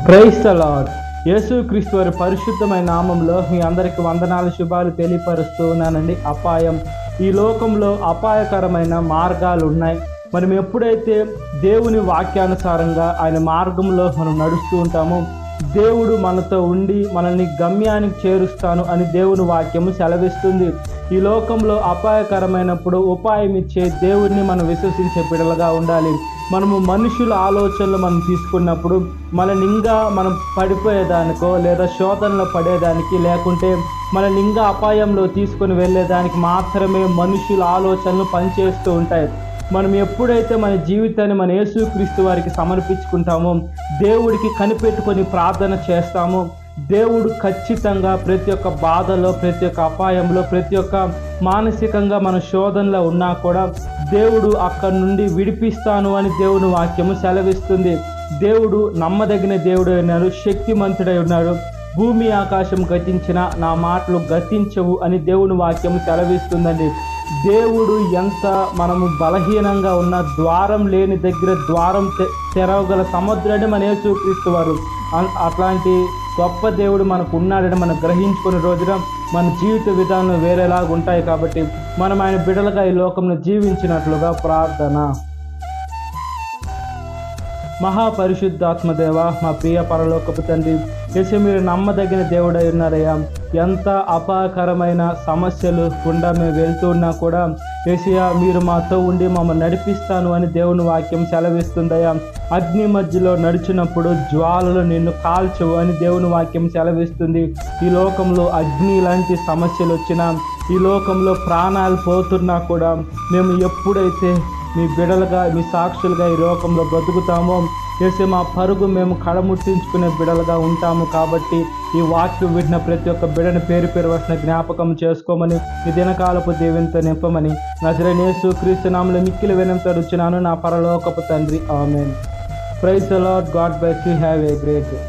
Praise the lord. యేసుక్రీస్తు వారి పరిశుద్ధమైన నామంలో మీ అందరికి వందనాలు, శుభాలు తెలియపరుస్తూ ఉన్నానండి. అపాయం, ఈ లోకంలో అపాయకరమైన మార్గాలు ఉన్నాయి. మనం ఎప్పుడైతే దేవుని వాక్యానుసారంగా ఆయన మార్గంలో మనం నడుస్తూ ఉంటామో, దేవుడు మనతో ఉండి మనల్ని గమ్యానికి చేరుస్తాను అని దేవుని వాక్యము సెలవిస్తుంది. ఈ లోకంలో అపాయకరమైనప్పుడు ఉపాయం ఇచ్చే దేవుడిని మనం విశ్వసించే బిడ్డలుగా ఉండాలి. మనము మనుషుల ఆలోచనలు మనం తీసుకున్నప్పుడు మనల్ని ఇంకా మనం పడిపోయేదానికో లేదా శోధనలో పడేదానికి, లేకుంటే మనల్ని ఇంకా అపాయంలో తీసుకొని వెళ్ళేదానికి మాత్రమే మనుషుల ఆలోచనలు పనిచేస్తూ ఉంటాయి. మనం ఎప్పుడైతే మన జీవితాన్ని మన యేసుక్రీస్తు వారికి సమర్పించుకుంటామో, దేవుడికి కనిపెట్టుకొని ప్రార్థన చేస్తామో, దేవుడు ఖచ్చితంగా ప్రతి ఒక్క బాధలో, ప్రతి ఒక్క అపాయంలో, ప్రతి ఒక్క మానసికంగా మన శోధనలో ఉన్నా కూడా దేవుడు అక్కడి నుండి విడిపిస్తాను అని దేవుని వాక్యము సెలవిస్తుంది. దేవుడు నమ్మదగిన దేవుడు ఉన్నారు, శక్తిమంతుడై ఉన్నాడు. భూమి ఆకాశం గతించిన నా మాటలు గతించవు అని దేవుని వాక్యము సెలవిస్తుందండి. దేవుడు ఎంత మనము బలహీనంగా ఉన్న ద్వారం లేని దగ్గర ద్వారం తెరవగల సముద్రాన్ని మన యేసుక్రీస్తు వారు. అట్లాంటి గొప్ప దేవుడు మనకు ఉన్నాడని మనం గ్రహించుకునే రోజున మన జీవిత విధానం వేరేలాగా ఉంటాయి. కాబట్టి మనం ఆయన బిడ్డలుగా ఈ లోకంలో జీవించినట్లుగా ప్రార్థన. మహాపరిశుద్ధాత్మదేవ, మా ప్రియ పరలోకపు తండ్రి, యేసు మీరు నమ్మదగిన దేవుడై ఉన్నారయ్యా. ఎంత అపాయకరమైన సమస్యలు గుండా మేము వెళ్తూ ఉన్నా కూడా యేసయ్యా మీరు మాతో ఉండి మమ్మల్ని నడిపిస్తాను అని దేవుని వాక్యం సెలవిస్తుందయ్యా. అగ్ని మధ్యలో నడిచినప్పుడు జ్వాలలు నిన్ను కాల్చవు అని దేవుని వాక్యం సెలవిస్తుంది. ఈ లోకంలో అగ్ని లాంటి సమస్యలు వచ్చినా, ఈ లోకంలో ప్రాణాలు పోతున్నా కూడా మేము ఎప్పుడైతే మీ బిడలుగా, మీ సాక్షులుగా ఈ లోకంలో బ్రతుకుతామో చేసే మా పరుగు మేము కడముట్టించుకునే బిడలుగా ఉంటాము. కాబట్టి ఈ వాక్యం వింటున్న ప్రతి ఒక్క బిడని పేరు పేరు వస్తున్న జ్ఞాపకం చేసుకోమని, ఈ దినకాలపు దీవెనతో నింపమని నజరేయుడైన యేసుక్రీస్తు నామములో మిక్కిలి వినయంతో అడుగుచున్నాను నా పరలోకపు తండ్రి, ఆమేన్. Praise the lord. God bless you. Have a great day.